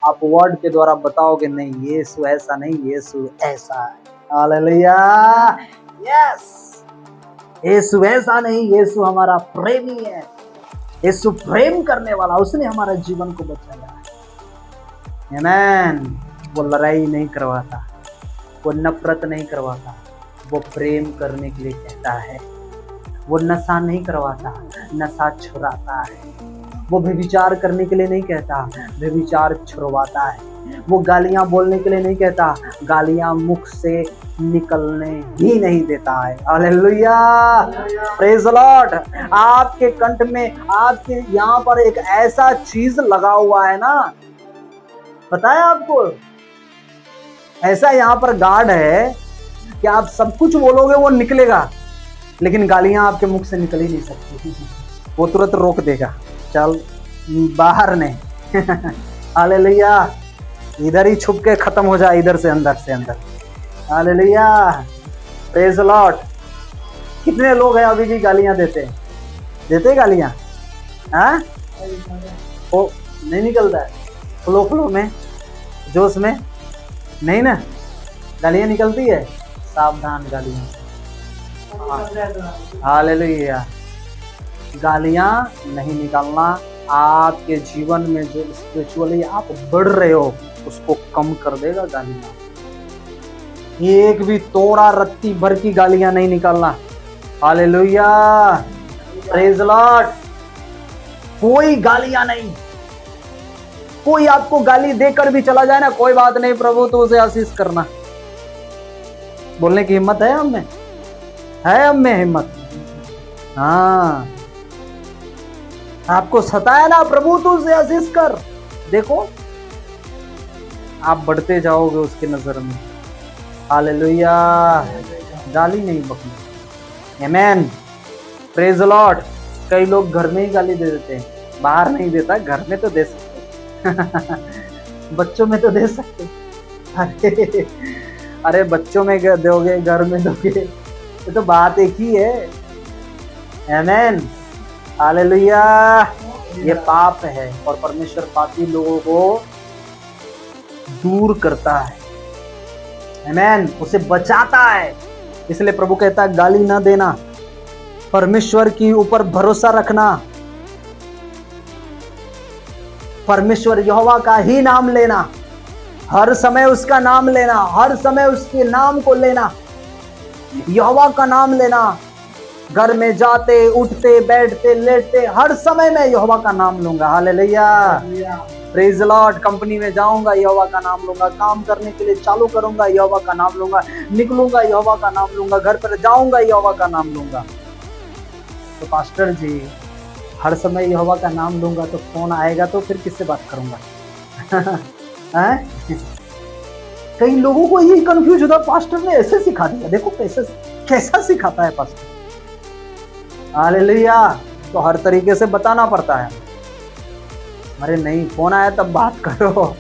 आप वर्ड के द्वारा बताओगे नहीं, यीशु ऐसा नहीं, यीशु ऐसा है। हालेलुया, यस, यीशु ऐसा नहीं, यीशु हमारा प्रेमी है, यीशु प्रेम करने वाला, उसने हमारे जीवन को बचाया है। आमीन। वो लड़ाई नहीं करवाता, वो नफरत नहीं करवाता, वो प्रेम करने के लिए कहता है। वो नशा नहीं करवाता, नशा छुड़ाता है। वो व्यभिचार करने के लिए नहीं कहता, व्यभिचार छुड़वाता है। वो गालियां बोलने के लिए नहीं कहता, गालियां मुख से निकलने ही नहीं देता है। Hallelujah, praise the Lord. आपके कंठ में, आपके यहाँ पर एक ऐसा चीज लगा हुआ है ना, पता है आपको, ऐसा यहाँ पर गार्ड है कि आप सब कुछ बोलोगे वो निकलेगा, लेकिन गालियां आपके मुख से निकल ही नहीं सकती। वो तुरंत रोक देगा, चल बाहर नहीं। हालेलुया, इधर ही छुप के खत्म हो जाए, इधर से अंदर से अंदर। Hallelujah, praise the Lord. कितने लोग हैं अभी भी गालियां देते गालियां? हाँ, वो नहीं निकलता है, फ्लो में, जोश में नहीं ना, गालियां निकलती है। सावधान गालियां। हालेलुया, गालियां नहीं निकालना। आपके जीवन में जो स्पिरिचुअली आप बढ़ रहे हो उसको कम कर देगा गालियां। एक भी तोड़ा रत्ती भर की गालियां नहीं निकालना। Hallelujah, praise the Lord. कोई गालियां नहीं। कोई आपको गाली देकर भी चला जाए ना, कोई बात नहीं प्रभु, तो उसे आशीष करना। बोलने की हिम्मत है हम में? है हम में हिम्मत? हाँ, आपको सताया ना, प्रभु तू उसे आशीष कर। देखो, आप बढ़ते जाओगे उसके नजर में। हालेलुया, गाली नहीं बकनी। आमीन, प्रेज द लॉर्ड। कई लोग घर में ही गाली दे देते हैं, बाहर नहीं देता, घर में तो दे सकते। बच्चों में तो दे सकते। अरे बच्चों में दोगे, घर में दोगे, ये तो बात एक ही है। आमीन, हालेलुया। ये पाप है और परमेश्वर पापी लोगों को दूर करता है। आमीन, उसे बचाता है। इसलिए प्रभु कहता है गाली ना देना, परमेश्वर के ऊपर भरोसा रखना, परमेश्वर यहोवा का ही नाम लेना, हर समय उसका नाम लेना, हर समय उसके नाम को लेना, यहोवा का नाम लेना। घर में जाते, उठते, बैठते, लेटते, हर समय मैं यहोवा का नाम लूंगा। Hallelujah, praise the Lord. Company में जाऊंगा, यहोवा का नाम लूंगा। काम करने के लिए चालू करूंगा, यहोवा का नाम लूंगा। निकलूंगा, यहोवा का नाम लूंगा। घर पर जाऊंगा, यहोवा का नाम लूंगा। तो पास्टर जी, हर समय यहोवा का नाम लूंगा तो फोन आएगा तो फिर किससे बात करूंगा? कई लोगों को यही कंफ्यूज होता, पास्टर ने ऐसे सिखा दिया। देखो कैसा सिखाता है पास्टर। हालेलुया, तो हर तरीके से बताना पड़ता है। अरे नहीं, फोन आया तब बात करो,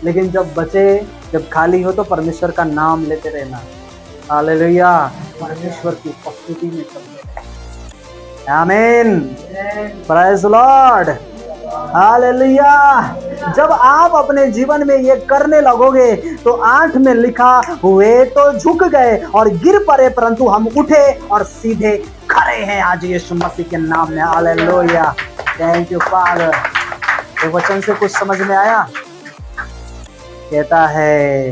लेकिन जब बचे, जब खाली हो तो परमेश्वर का नाम लेते रहना। हालेलुया, परमेश्वर की उपस्थिति में चलते रहे। आमीन, प्रेज द लॉर्ड। हालेलुया। जब आप अपने जीवन में ये करने लगोगे तो 8 में लिखा, हुए तो झुक गए और गिर पड़े, परंतु हम उठे और सीधे खड़े हैं आज यीशु मसीह के नाम में। Hallelujah, thank you father. ये वचन से कुछ समझ में आया? कहता है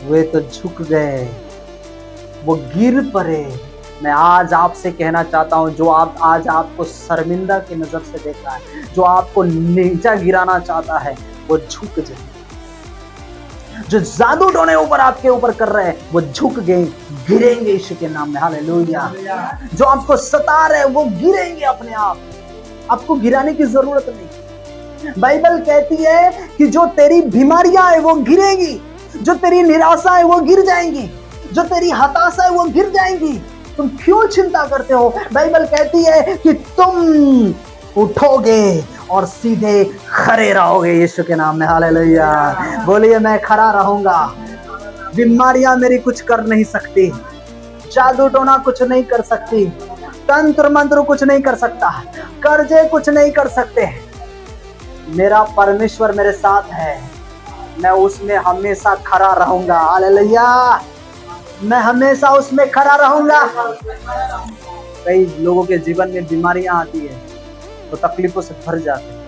वे तो झुक गए, वो गिर पड़े। मैं आज आपसे कहना चाहता हूं, जो आप आज आपको शर्मिंदा की नजर से देख रहा है, जो आपको नीचा गिराना चाहता है, वो झुक जाए। जो जादू टोने ऊपर आपके ऊपर कर रहे हैं, वो झुक गए, गिरेंगे यीशु के नाम में। हालेलुया। जो आपको सता रहे हैं वो गिरेंगे अपने आप, आपको गिराने की जरूरत नहीं। बाइबल कहती है कि जो तेरी बीमारियां है वो गिरेगी, जो तेरी निराशा है वो गिर जाएंगी, जो तेरी हताशा है वो गिर जाएंगी। तुम क्यों चिंता करते हो? बाइबल कहती है कि तुम उठोगे और सीधे खड़े रहोगे यीशु के नाम में। हालेलुया, बोलिए मैं खड़ा रहूंगा। बीमारियां मेरी कुछ कर नहीं सकती, जादू टोना कुछ नहीं कर सकती, तंत्र मंत्र कुछ नहीं कर सकता, कर्जे कुछ नहीं कर सकते। मेरा परमेश्वर मेरे साथ है। मैं उसमें हमेशा खड़ा रहूंगा। हालेलुया, मैं हमेशा उसमें खड़ा रहूंगा। कई लोगों के जीवन में बीमारियां आती है तो तकलीफों से भर जाते हैं,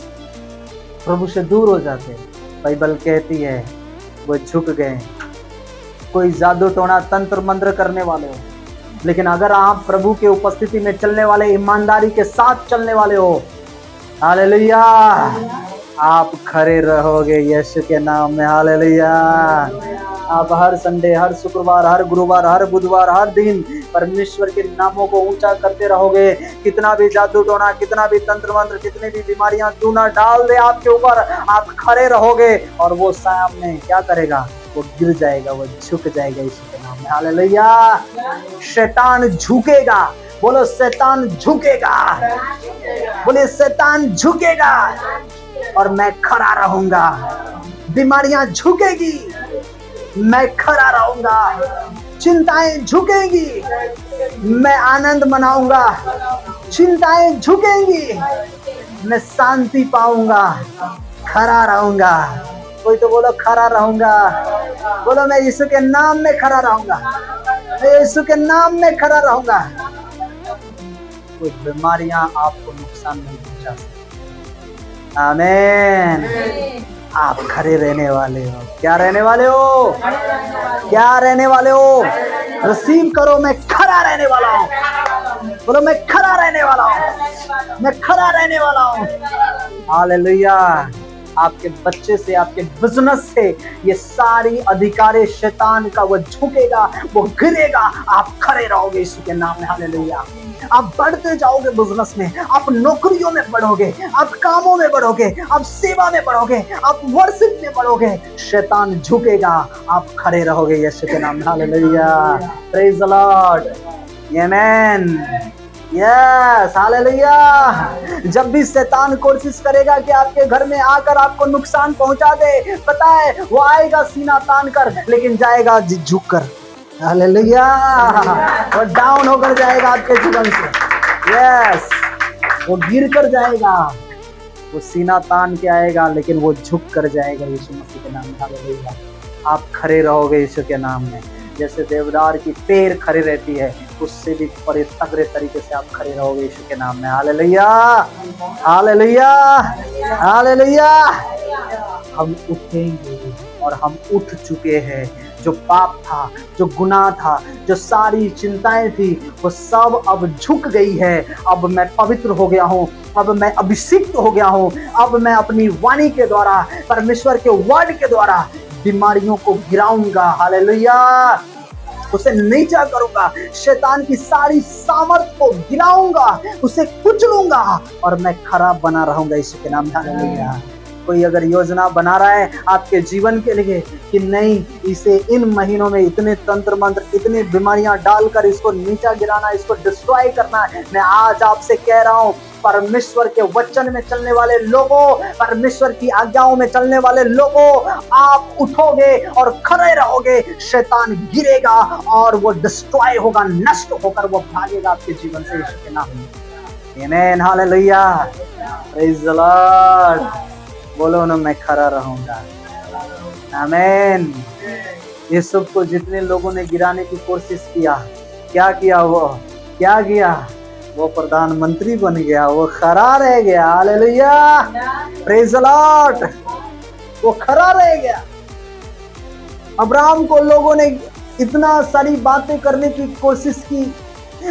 प्रभु से दूर हो जाते हैं। बाइबल कहती है वो झुक गए। कोई जादू टोना तंत्र मंत्र करने वाले हो, लेकिन अगर आप प्रभु के उपस्थिति में चलने वाले, ईमानदारी के साथ चलने वाले हो, हालेलुया, आप खड़े रहोगे यीशु के नाम में। हालेलुया। आप हर संडे, हर शुक्रवार, हर गुरुवार, हर बुधवार, हर दिन परमेश्वर के नामों को ऊंचा करते रहोगे। कितना भी जादू टोना, कितना भी तंत्र मंत्र, कितनी भी बीमारियां क्यों ना डाल दे आपके ऊपर, आप खड़े रहोगे और वो सामने क्या करेगा? वो गिर जाएगा, वो झुक जाएगा यीशु के नाम में। हालेलुया। शैतान झुकेगा। बोलो शैतान झुकेगा। बोले शैतान झुकेगा और मैं खड़ा रहूंगा। बीमारियां झुकेगी, मैं खड़ा रहूंगा। चिंताएं झुकेंगी, मैं आनंद मनाऊंगा। चिंताएं झुकेंगी, मैं शांति पाऊंगा। खड़ा रहूंगा। कोई तो बोलो खड़ा रहूंगा। बोलो मैं यीशु के नाम में खड़ा रहूंगा। मैं यीशु के नाम में खड़ा रहूंगा। कोई बीमारियां आपको नुकसान नहीं पहुंचा सकती। आमीन। आप खड़े रहने वाले हो। क्या रहने वाले हो? क्या रहने वाले हो? रिसीव करो, मैं खड़ा रहने वाला हूँ। बोलो मैं खड़ा रहने वाला हूँ। मैं खड़ा रहने वाला हूँ। हालेलुया। आपके बच्चे से, आपके बिजनेस से ये सारी अधिकारी शैतान का वो झुकेगा, वो गिरेगा। आप खड़े रहोगे यीशु के नाम में। हालेलुया। आप बढ़ते जाओगे बिजनेस में, आप नौकरियों में बढ़ोगे, आप कामों में बढ़ोगे, आप सेवा में बढ़ोगे, आप वर्शिप में बढ़ोगे। शैतान झुकेगा, आप खड़े रहोगे यीशु के नाम में। Hallelujah. Praise the lord. Amen. Yes, hallelujah. जब भी शैतान कोशिश करेगा कि आपके घर में आकर आपको नुकसान पहुंचा दे, पता है वो आएगा सीना तान कर, लेकिन जाएगा झुक कर। हालेलुया। वो डाउन होकर जाएगा आपके जीवन से। यस, वो गिर कर जाएगा। वो सीना तान के आएगा, लेकिन वो झुक कर जाएगा यीशु मसीह के नाम में। हालेलुया। आप खड़े रहोगे यीशु के नाम में। जैसे देवदार की पेड़ खड़ी रहती है, उससे भी बड़े तगड़े तरीके से आप खड़े रहोगे यीशु के नाम में। हालेलुया। हालेलुया। हालेलुया। हम उठेंगे और हम उठ चुके हैं। जो पाप था, जो गुनाह था, जो सारी चिंताएं थी, वो सब अब झुक गई है। अब मैं पवित्र हो गया हूँ। अब मैं अभिषिक्त हो गया हूँ। अब मैं अपनी वाणी के द्वारा, परमेश्वर के वर्ड के द्वारा बीमारियों को गिराऊंगा। हालेलुया। उसे नीचा करूंगा, शैतान की सारी सामर्थ को गिराऊंगा, उसे कुचलूंगा और मैं खड़ा बना रहूंगा यीशु के नाम में। हालेलुया। कोई अगर योजना बना रहा है आपके जीवन के लिए कि नहीं, इसे इन महीनों में इतने तंत्र मंत्र, इतनी बीमारियां डालकर इसको नीचा गिराना, इसको डिस्ट्रॉय करना है, मैं आज आपसे कह रहा हूं, परमेश्वर के वचन में चलने वाले लोगों, परमेश्वर की आज्ञाओं में चलने वाले लोगों, आप उठोगे और खड़े रहोगे। शैतान गिरेगा और वो डिस्ट्रॉय होगा, नष्ट होकर वो भागेगा आपके जीवन से यीशु के नाम में। आमीन। हालेलुया। Praise the Lord. बोलो ना, मैं खड़ा रहूंगा। आमीन। ये सब को जितने लोगों ने गिराने की कोशिश किया, क्या किया? वो क्या किया? वो प्रधानमंत्री बन गया, वो खड़ा रह गया। हालेलुया। Praise the Lord. वो खड़ा रह गया। अब्राहम को लोगों ने इतना सारी बातें करने की कोशिश की,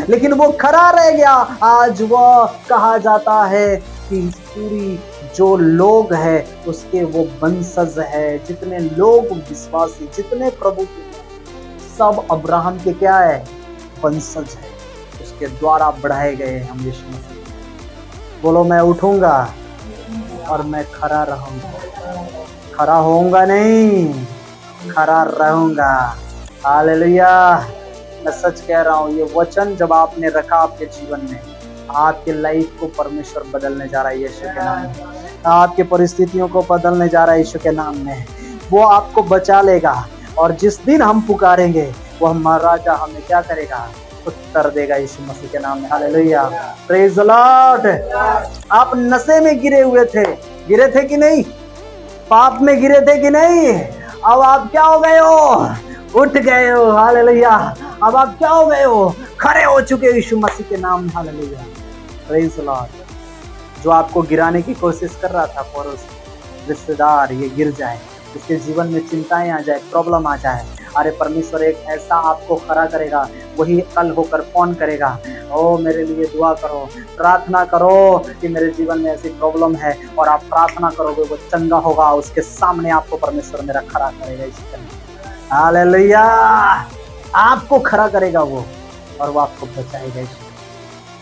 लेकिन वो खड़ा रह गया। आज वो कहा जाता है कि पूरी जो लोग है उसके वो वंशज है, जितने लोग विश्वासी, जितने प्रभु के, सब अब्राहम के क्या है? वंशज है, उसके द्वारा बढ़ाए गए हम यीशु मसीह। बोलो मैं उठूंगा और मैं खड़ा रहूंगा। खड़ा होऊंगा नहीं, खड़ा रहूंगा। हालेलुया। मैं सच कह रहा हूँ, ये वचन जब आपने रखा आपके जीवन में, आपके लाइफ को परमेश्वर बदलने जा रहा है यीशु के नाम में। आपके परिस्थितियों को बदलने जा रहा है यीशु के नाम में। वो आपको बचा लेगा और जिस दिन हम पुकारेंगे वो हमारा राजा हमें क्या करेगा? उत्तर देगा यीशु मसीह के नाम में। हालेलुया। Praise the Lord. आप नशे में गिरे हुए थे, गिरे थे कि नहीं? पाप में गिरे थे कि नहीं, अब आप क्या हो गए हो, उठ गए हो, हालेलुया। अब आप क्या हो गए हो, खड़े हो चुके हो यीशु मसीह के नाम, हालेलुया, प्रेज़ द लॉर्ड। जो आपको गिराने की कोशिश कर रहा था, पड़ोस रिश्तेदार, ये गिर जाए, उसके जीवन में चिंताएं आ जाए, प्रॉब्लम आ जाए, अरे परमेश्वर एक ऐसा आपको खड़ा करेगा, वही कल होकर फोन करेगा, ओ मेरे लिए दुआ करो, प्रार्थना करो कि मेरे जीवन में ऐसी प्रॉब्लम है, और आप प्रार्थना करोगे, वो चंगा होगा, उसके सामने आपको परमेश्वर मेरा खड़ा करेगा। इसी तरह हालेलुया, आपको खड़ा करेगा वो, और वो आपको बचाएगा।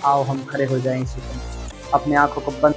आओ हम खड़े हो जाएं, इसी तरह अपने आंखों को बंद